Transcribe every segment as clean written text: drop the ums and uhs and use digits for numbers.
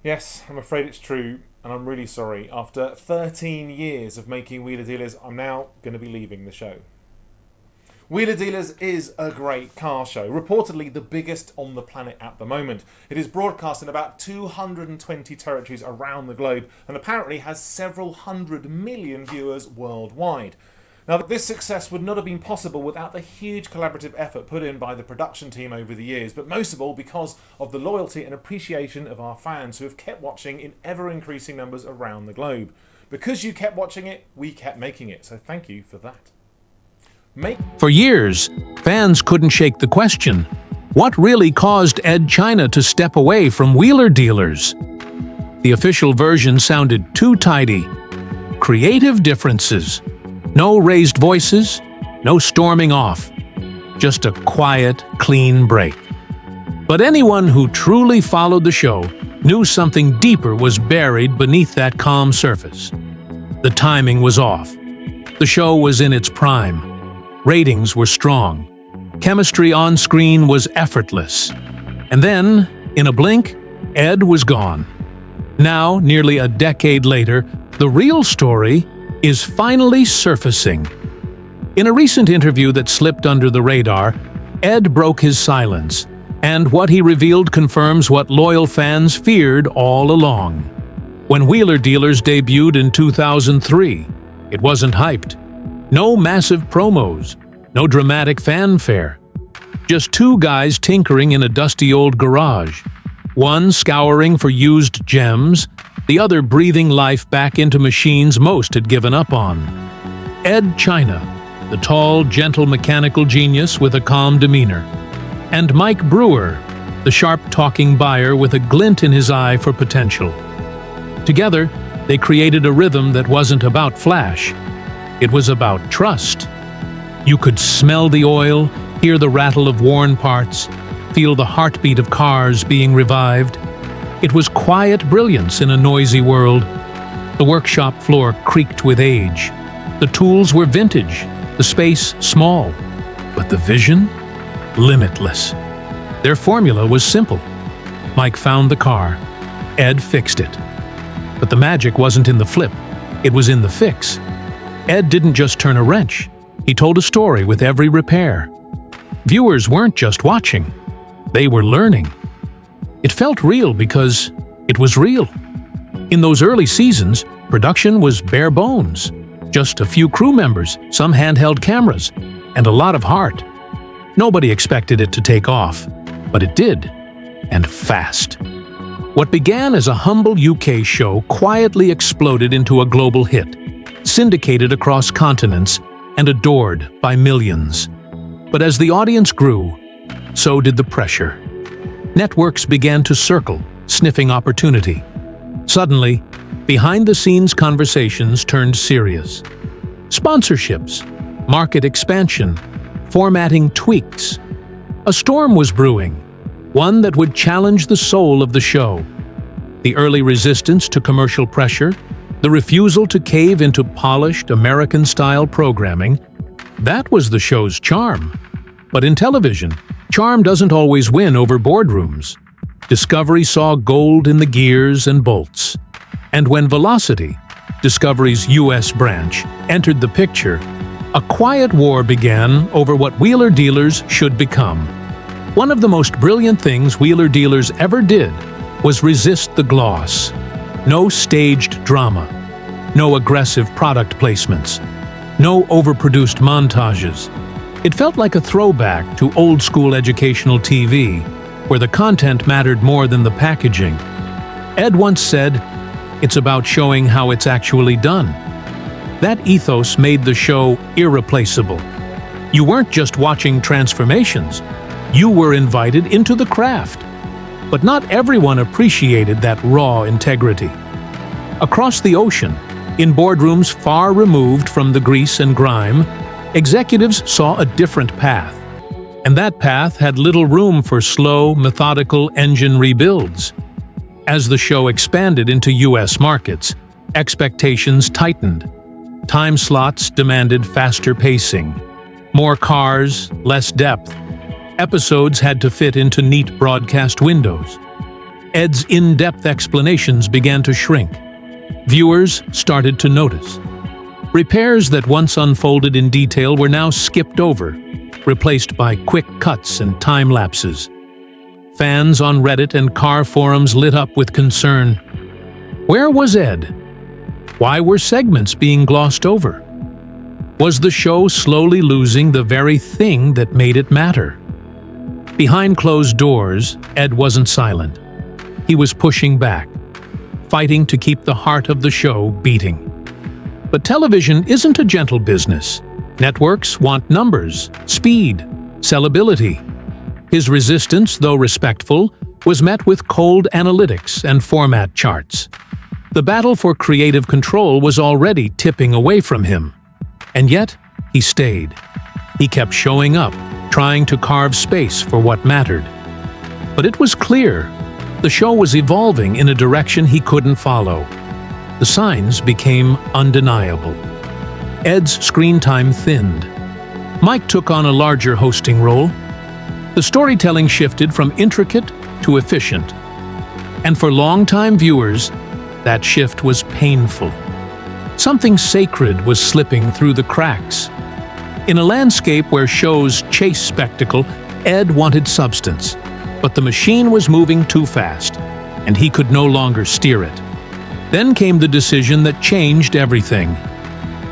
Yes, I'm afraid it's true, and I'm really sorry. After 13 years of making Wheeler Dealers, I'm now going to be leaving the show. Wheeler Dealers is a great car show, reportedly the biggest on the planet at the moment. It is broadcast in about 220 territories around the globe and apparently has several hundred million viewers worldwide. Now, this success would not have been possible without the huge collaborative effort put in by the production team over the years, but most of all because of the loyalty and appreciation of our fans who have kept watching in ever-increasing numbers around the globe. Because you kept watching it, we kept making it, so thank you for that. For years, fans couldn't shake the question, what really caused Edd China to step away from Wheeler Dealers? The official version sounded too tidy. Creative differences. No raised voices, no storming off. Just a quiet, clean break. But anyone who truly followed the show knew something deeper was buried beneath that calm surface. The timing was off. The show was in its prime. Ratings were strong. Chemistry on screen was effortless. And then, in a blink, Edd was gone. Now, nearly a decade later, the real story is finally surfacing. In a recent interview that slipped under the radar, Edd broke his silence, and what he revealed confirms what loyal fans feared all along. When Wheeler Dealers debuted in 2003, it wasn't hyped. No massive promos, no dramatic fanfare. Just two guys tinkering in a dusty old garage. One scouring for used gems, the other breathing life back into machines most had given up on. Edd China, the tall, gentle mechanical genius with a calm demeanor. And Mike Brewer, the sharp-talking buyer with a glint in his eye for potential. Together, they created a rhythm that wasn't about flash. It was about trust. You could smell the oil, hear the rattle of worn parts, feel the heartbeat of cars being revived. It was quiet brilliance in a noisy world. The workshop floor creaked with age. The tools were vintage, the space small, but the vision? Limitless. Their formula was simple. Mike found the car. Edd fixed it. But the magic wasn't in the flip. It was in the fix. Edd didn't just turn a wrench. He told a story with every repair. Viewers weren't just watching. They were learning. It felt real because it was real. In those early seasons, production was bare bones. Just a few crew members, some handheld cameras, and a lot of heart. Nobody expected it to take off, but it did, and fast. What began as a humble UK show quietly exploded into a global hit, syndicated across continents and adored by millions. But as the audience grew, so did the pressure. Networks began to circle, sniffing opportunity. Suddenly, behind-the-scenes conversations turned serious. Sponsorships, market expansion, formatting tweaks. A storm was brewing, one that would challenge the soul of the show. The early resistance to commercial pressure, the refusal to cave into polished American-style programming, that was the show's charm. But in television, charm doesn't always win over boardrooms. Discovery saw gold in the gears and bolts. And when Velocity, Discovery's US branch, entered the picture, a quiet war began over what Wheeler Dealers should become. One of the most brilliant things Wheeler Dealers ever did was resist the gloss. No staged drama, no aggressive product placements, no overproduced montages. It felt like a throwback to old-school educational TV, where the content mattered more than the packaging. Edd once said, "It's about showing how it's actually done." That ethos made the show irreplaceable. You weren't just watching transformations, you were invited into the craft. But not everyone appreciated that raw integrity. Across the ocean, in boardrooms far removed from the grease and grime, executives saw a different path. And that path had little room for slow, methodical engine rebuilds. As the show expanded into US markets, expectations tightened. Time slots demanded faster pacing. More cars, less depth. Episodes had to fit into neat broadcast windows. Edd's in-depth explanations began to shrink. Viewers started to notice. Repairs that once unfolded in detail were now skipped over, replaced by quick cuts and time lapses. Fans on Reddit and car forums lit up with concern. Where was Edd? Why were segments being glossed over? Was the show slowly losing the very thing that made it matter? Behind closed doors, Edd wasn't silent. He was pushing back, fighting to keep the heart of the show beating. But television isn't a gentle business. Networks want numbers, speed, sellability. His resistance, though respectful, was met with cold analytics and format charts. The battle for creative control was already tipping away from him. And yet, he stayed. He kept showing up, trying to carve space for what mattered. But it was clear, the show was evolving in a direction he couldn't follow. The signs became undeniable. Edd's screen time thinned. Mike took on a larger hosting role. The storytelling shifted from intricate to efficient. And for longtime viewers, that shift was painful. Something sacred was slipping through the cracks. In a landscape where shows chase spectacle, Edd wanted substance. But the machine was moving too fast, and he could no longer steer it. Then came the decision that changed everything.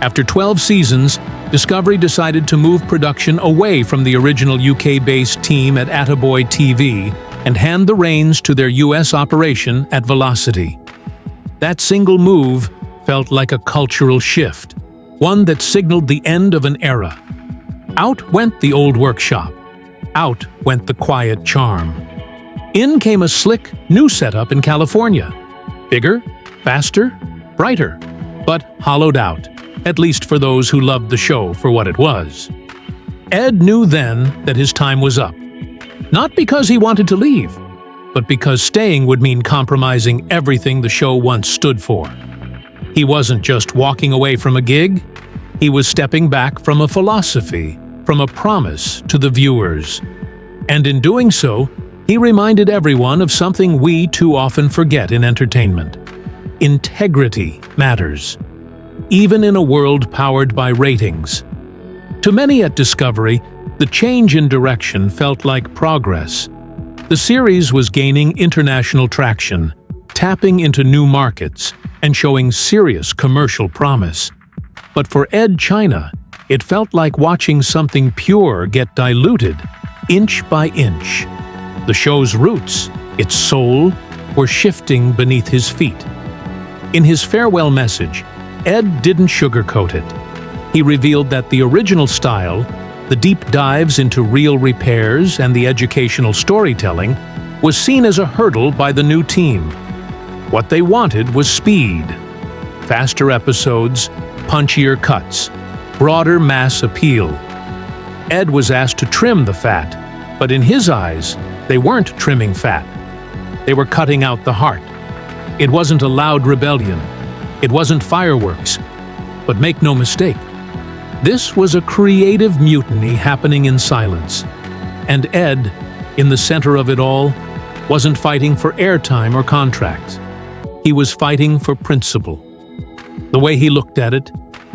After 12 seasons, Discovery decided to move production away from the original UK-based team at Attaboy TV and hand the reins to their US operation at Velocity. That single move felt like a cultural shift, one that signaled the end of an era. Out went the old workshop. Out went the quiet charm. In came a slick, new setup in California. Bigger, faster, brighter, but hollowed out, at least for those who loved the show for what it was. Edd knew then that his time was up. Not because he wanted to leave, but because staying would mean compromising everything the show once stood for. He wasn't just walking away from a gig, he was stepping back from a philosophy, from a promise to the viewers. And in doing so, he reminded everyone of something we too often forget in entertainment. Integrity matters, even in a world powered by ratings. To many at Discovery, the change in direction felt like progress. The series was gaining international traction, tapping into new markets, and showing serious commercial promise. But for Edd China, it felt like watching something pure get diluted, inch by inch. The show's roots, its soul, were shifting beneath his feet. In his farewell message, Edd didn't sugarcoat it. He revealed that the original style, the deep dives into real repairs and the educational storytelling, was seen as a hurdle by the new team. What they wanted was speed. Faster episodes, punchier cuts, broader mass appeal. Edd was asked to trim the fat, but in his eyes, they weren't trimming fat. They were cutting out the heart. It wasn't a loud rebellion. It wasn't fireworks. But make no mistake, this was a creative mutiny happening in silence. And Edd, in the center of it all, wasn't fighting for airtime or contracts. He was fighting for principle. The way he looked at it,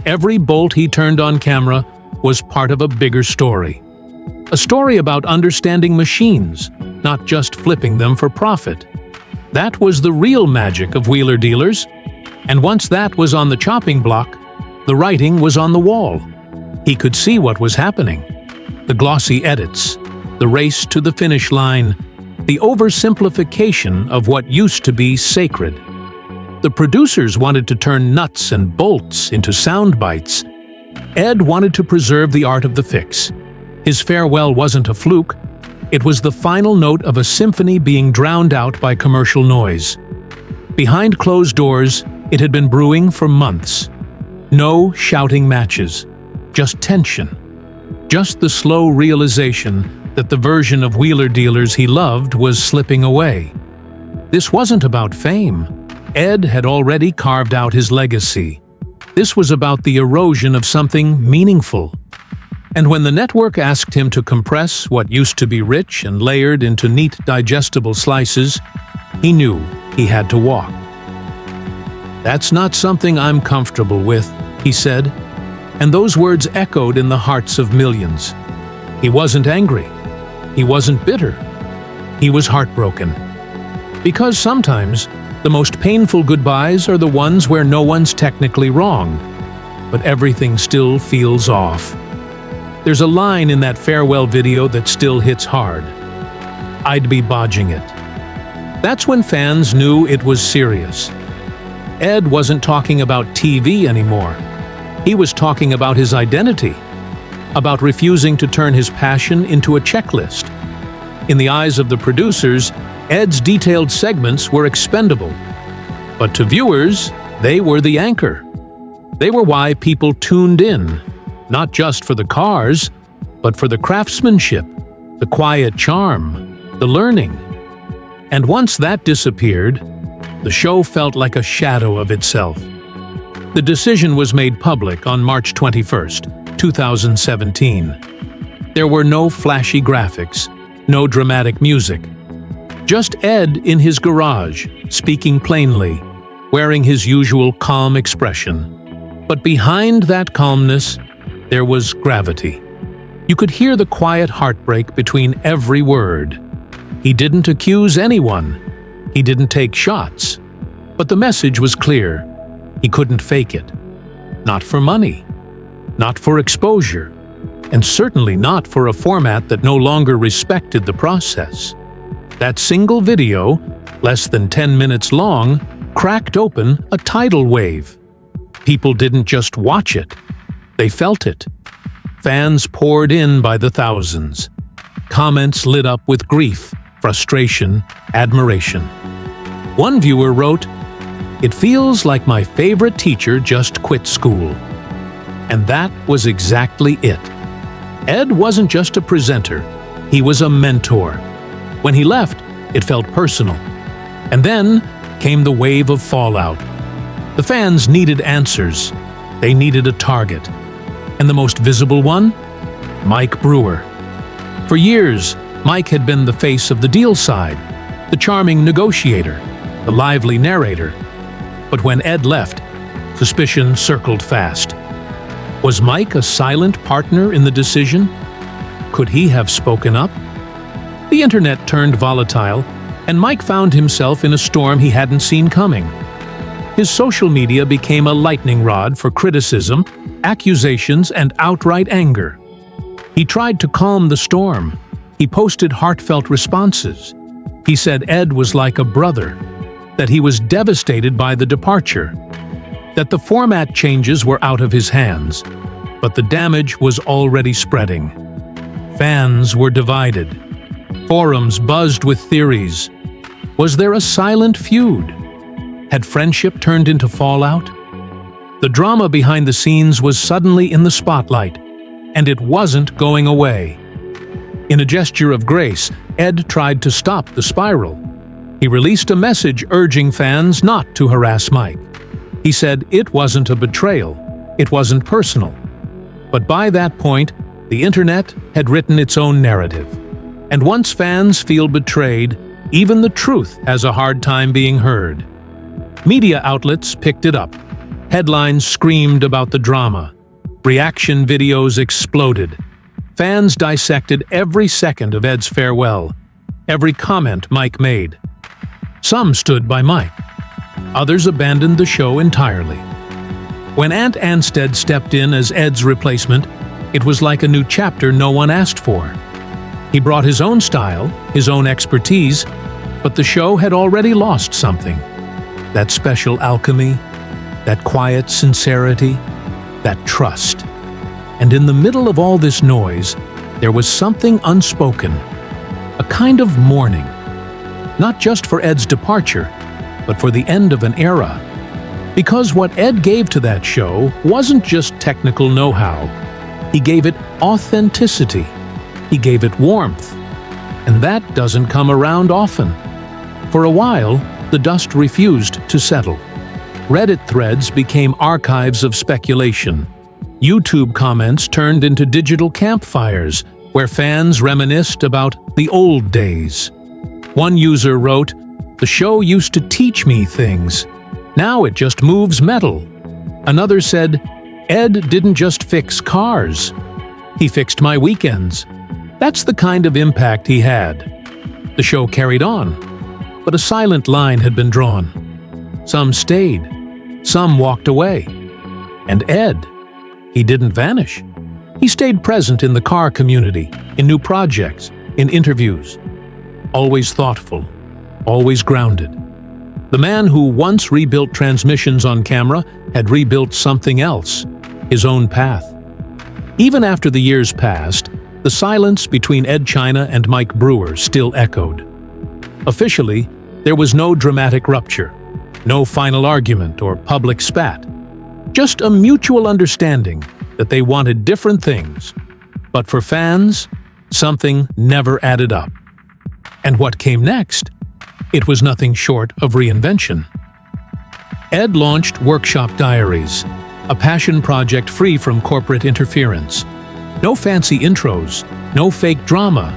every bolt he turned on camera was part of a bigger story. A story about understanding machines, not just flipping them for profit. That was the real magic of Wheeler Dealers. And once that was on the chopping block, the writing was on the wall. He could see what was happening. The glossy edits, the race to the finish line, the oversimplification of what used to be sacred. The producers wanted to turn nuts and bolts into sound bites. Edd wanted to preserve the art of the fix. His farewell wasn't a fluke. It was the final note of a symphony being drowned out by commercial noise. Behind closed doors, it had been brewing for months. No shouting matches, just tension. Just the slow realization that the version of Wheeler Dealers he loved was slipping away. This wasn't about fame. Edd had already carved out his legacy. This was about the erosion of something meaningful. And when the network asked him to compress what used to be rich and layered into neat, digestible slices, he knew he had to walk. "That's not something I'm comfortable with," he said, and those words echoed in the hearts of millions. He wasn't angry. He wasn't bitter. He was heartbroken. Because sometimes the most painful goodbyes are the ones where no one's technically wrong, but everything still feels off. There's a line in that farewell video that still hits hard. "I'd be bodging it." That's when fans knew it was serious. Edd wasn't talking about TV anymore. He was talking about his identity, about refusing to turn his passion into a checklist. In the eyes of the producers, Edd's detailed segments were expendable. But to viewers, they were the anchor. They were why people tuned in, not just for the cars, but for the craftsmanship, the quiet charm, the learning. And once that disappeared, the show felt like a shadow of itself. The decision was made public on March 21st, 2017. There were no flashy graphics, no dramatic music. Just Edd in his garage, speaking plainly, wearing his usual calm expression. But behind that calmness, there was gravity. You could hear the quiet heartbreak between every word. He didn't accuse anyone. He didn't take shots. But the message was clear. He couldn't fake it. Not for money. Not for exposure. And certainly not for a format that no longer respected the process. That single video, less than 10 minutes long, cracked open a tidal wave. People didn't just watch it. They felt it. Fans poured in by the thousands. Comments lit up with grief, frustration, admiration. One viewer wrote, "It feels like my favorite teacher just quit school." And that was exactly it. Edd wasn't just a presenter, he was a mentor. When he left, it felt personal. And then came the wave of fallout. The fans needed answers. They needed a target. And the most visible one? Mike Brewer. For years, Mike had been the face of the deal side, the charming negotiator, the lively narrator. But when Edd left, suspicion circled fast. Was Mike a silent partner in the decision? Could he have spoken up? The internet turned volatile, and Mike found himself in a storm he hadn't seen coming. His social media became a lightning rod for criticism, accusations, and outright anger. He tried to calm the storm. He posted heartfelt responses. He said Edd was like a brother, that he was devastated by the departure, that the format changes were out of his hands, but the damage was already spreading. Fans were divided. Forums buzzed with theories. Was there a silent feud? Had friendship turned into fallout? The drama behind the scenes was suddenly in the spotlight, and it wasn't going away. In a gesture of grace, Edd tried to stop the spiral. He released a message urging fans not to harass Mike. He said it wasn't a betrayal, it wasn't personal. But by that point, the internet had written its own narrative. And once fans feel betrayed, even the truth has a hard time being heard. Media outlets picked it up. Headlines screamed about the drama. Reaction videos exploded. Fans dissected every second of Edd's farewell, every comment Mike made. Some stood by Mike. Others abandoned the show entirely. When Ant Anstead stepped in as Edd's replacement, it was like a new chapter no one asked for. He brought his own style, his own expertise, but the show had already lost something. That special alchemy, that quiet sincerity, that trust. And in the middle of all this noise, there was something unspoken, a kind of mourning. Not just for Edd's departure, but for the end of an era. Because what Edd gave to that show wasn't just technical know-how. He gave it authenticity. He gave it warmth. And that doesn't come around often. For a while, the dust refused to settle. Reddit threads became archives of speculation. YouTube comments turned into digital campfires where fans reminisced about the old days. One user wrote, "The show used to teach me things. Now it just moves metal." Another said, "Edd didn't just fix cars. He fixed my weekends." That's the kind of impact he had. The show carried on, but a silent line had been drawn. Some stayed, some walked away. And Edd, he didn't vanish. He stayed present in the car community, in new projects, in interviews. Always thoughtful, always grounded. The man who once rebuilt transmissions on camera had rebuilt something else, his own path. Even after the years passed, the silence between Edd China and Mike Brewer still echoed. Officially, there was no dramatic rupture, no final argument or public spat. Just a mutual understanding that they wanted different things. But for fans, something never added up. And what came next? It was nothing short of reinvention. Edd launched Workshop Diaries, a passion project free from corporate interference. No fancy intros, no fake drama,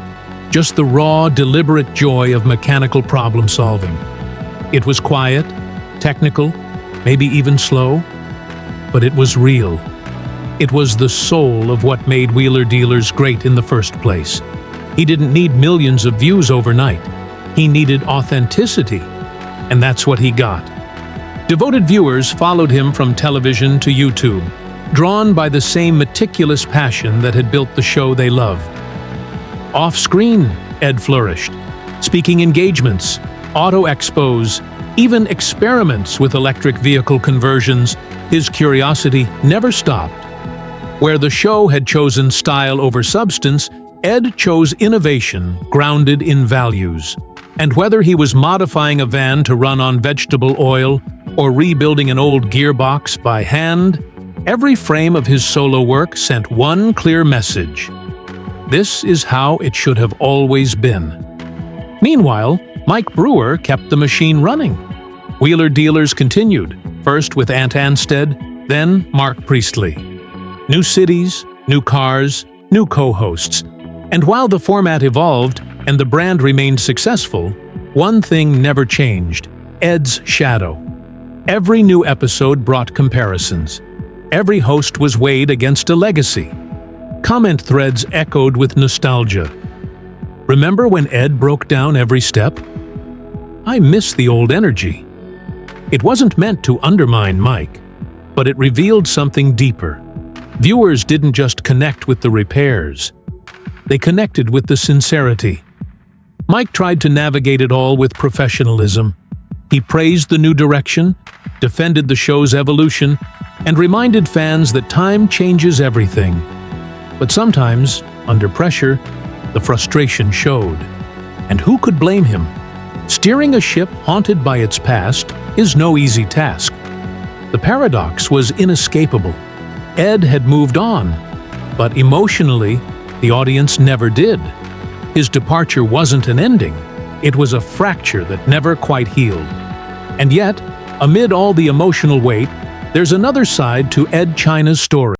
just the raw, deliberate joy of mechanical problem solving. It was quiet, technical, maybe even slow, but it was real. It was the soul of what made Wheeler Dealers great in the first place. He didn't need millions of views overnight. He needed authenticity, and that's what he got. Devoted viewers followed him from television to YouTube, drawn by the same meticulous passion that had built the show they loved. Off-screen, Edd flourished. Speaking engagements, auto expos, even experiments with electric vehicle conversions, his curiosity never stopped. Where the show had chosen style over substance, Edd chose innovation grounded in values. And whether he was modifying a van to run on vegetable oil or rebuilding an old gearbox by hand, every frame of his solo work sent one clear message. This is how it should have always been. Meanwhile, Mike Brewer kept the machine running. Wheeler Dealers continued, first with Ant Anstead, then Mark Priestley. New cities, new cars, new co-hosts. And while the format evolved and the brand remained successful, one thing never changed: Edd's shadow. Every new episode brought comparisons. Every host was weighed against a legacy. Comment threads echoed with nostalgia. Remember when Edd broke down every step? I miss the old energy. It wasn't meant to undermine Mike, but it revealed something deeper. Viewers didn't just connect with the repairs. They connected with the sincerity. Mike tried to navigate it all with professionalism. He praised the new direction, defended the show's evolution, and reminded fans that time changes everything. But sometimes, under pressure, the frustration showed. And who could blame him? Steering a ship haunted by its past is no easy task. The paradox was inescapable. Edd had moved on, but emotionally, the audience never did. His departure wasn't an ending. It was a fracture that never quite healed. And yet, amid all the emotional weight, there's another side to Edd China's story.